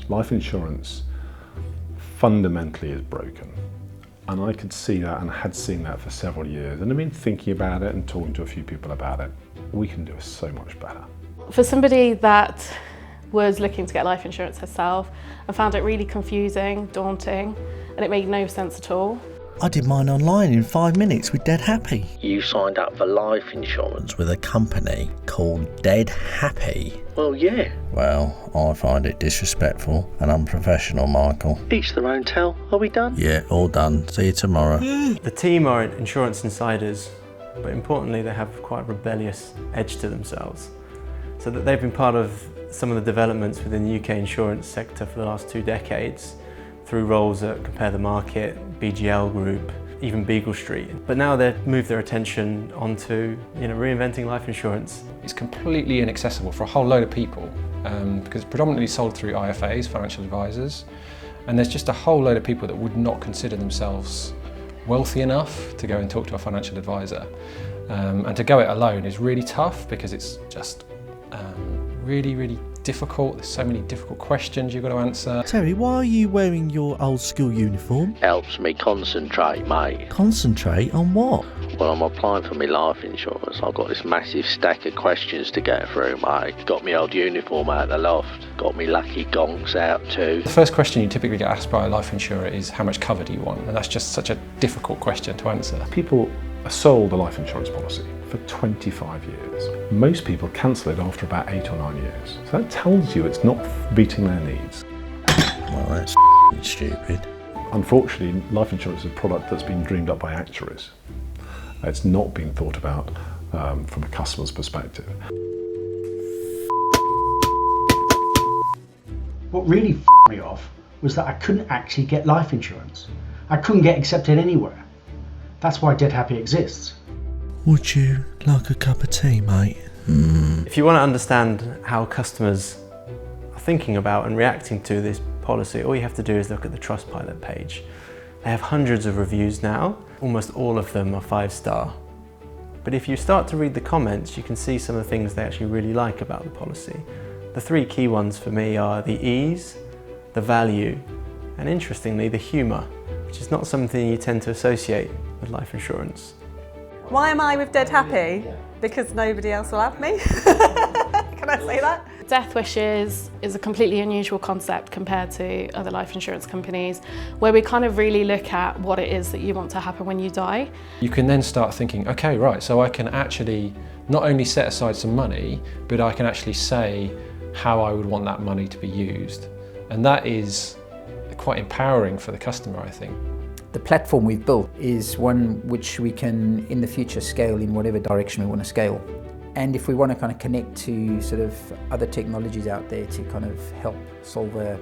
Life insurance fundamentally is broken. And I could see that and had seen that for several years. And I've been thinking about it and talking to a few people about it. We can do so much better. For somebody that was looking to get life insurance herself and found it really confusing, daunting, and it made no sense at all. I did mine online in 5 minutes with DeadHappy. You signed up for life insurance? With a company called DeadHappy. Well, yeah. Well, I find it disrespectful and unprofessional, Michael. Each their own tell. Are we done? Yeah, all done. See you tomorrow. The team are insurance insiders, but importantly they have quite a rebellious edge to themselves. So that they've been part of some of the developments within the UK insurance sector for the last 2 decades, through roles at Compare the Market, BGL Group, even Beagle Street. But now they've moved their attention onto reinventing life insurance. It's completely inaccessible for a whole load of people because it's predominantly sold through IFAs, financial advisors, and there's just a whole load of people that would not consider themselves wealthy enough to go and talk to a financial advisor. And to go it alone is really tough because it's just really difficult. There's so many difficult questions you've got to answer. Terry, why are you wearing your old school uniform? Helps me concentrate, mate. Concentrate on what? Well, I'm applying for my life insurance. I've got this massive stack of questions to get through, mate. Got my old uniform out of the loft. Got me lucky gongs out too. The first question you typically get asked by a life insurer is how much cover do you want? And that's just such a difficult question to answer. People are sold a life insurance policy for 25 years. Most people cancel it after about 8 or 9 years. So that tells you it's not meeting their needs. Well, that's stupid. Unfortunately, life insurance is a product that's been dreamed up by actuaries. It's not been thought about from a customer's perspective. What really f***ed me off was that I couldn't actually get life insurance. I couldn't get accepted anywhere. That's why DeadHappy exists. Would you like a cup of tea, mate? If you want to understand how customers are thinking about and reacting to this policy, all you have to do is look at the Trustpilot page. They have hundreds of reviews now. Almost all of them are 5-star. But if you start to read the comments, you can see some of the things they actually really like about the policy. The 3 key ones for me are the ease, the value, and interestingly, the humour, which is not something you tend to associate with life insurance. Why am I with DeadHappy? Because nobody else will have me. Can I say that? Deathwishes is a completely unusual concept compared to other life insurance companies, where we kind of really look at what it is that you want to happen when you die. You can then start thinking, okay, right, so I can actually not only set aside some money, but I can actually say how I would want that money to be used. And that is quite empowering for the customer, I think. The platform we've built is one which we can in the future scale in whatever direction we want to scale. And if we want to kind of connect to sort of other technologies out there to kind of help solve a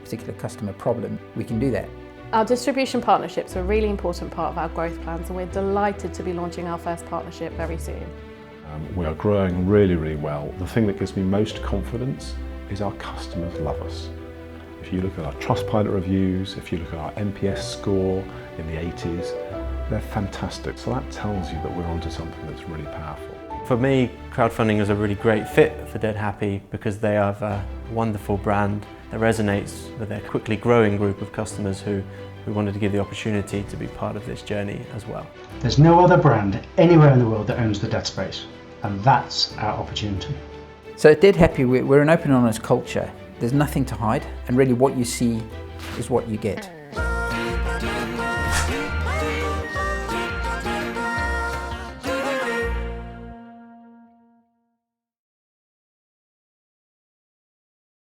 particular customer problem, we can do that. Our distribution partnerships are a really important part of our growth plans, and we're delighted to be launching our first partnership very soon. We are growing really well. The thing that gives me most confidence is our customers love us. If you look at our Trustpilot reviews, if you look at our NPS score in the 80s, they're fantastic. So that tells you that we're onto something that's really powerful. For me, crowdfunding is a really great fit for DeadHappy because they have a wonderful brand that resonates with their quickly growing group of customers who wanted to give the opportunity to be part of this journey as well. There's no other brand anywhere in the world that owns the debt space, and that's our opportunity. So at DeadHappy, we're an open and honest culture. There's nothing to hide, and really what you see is what you get.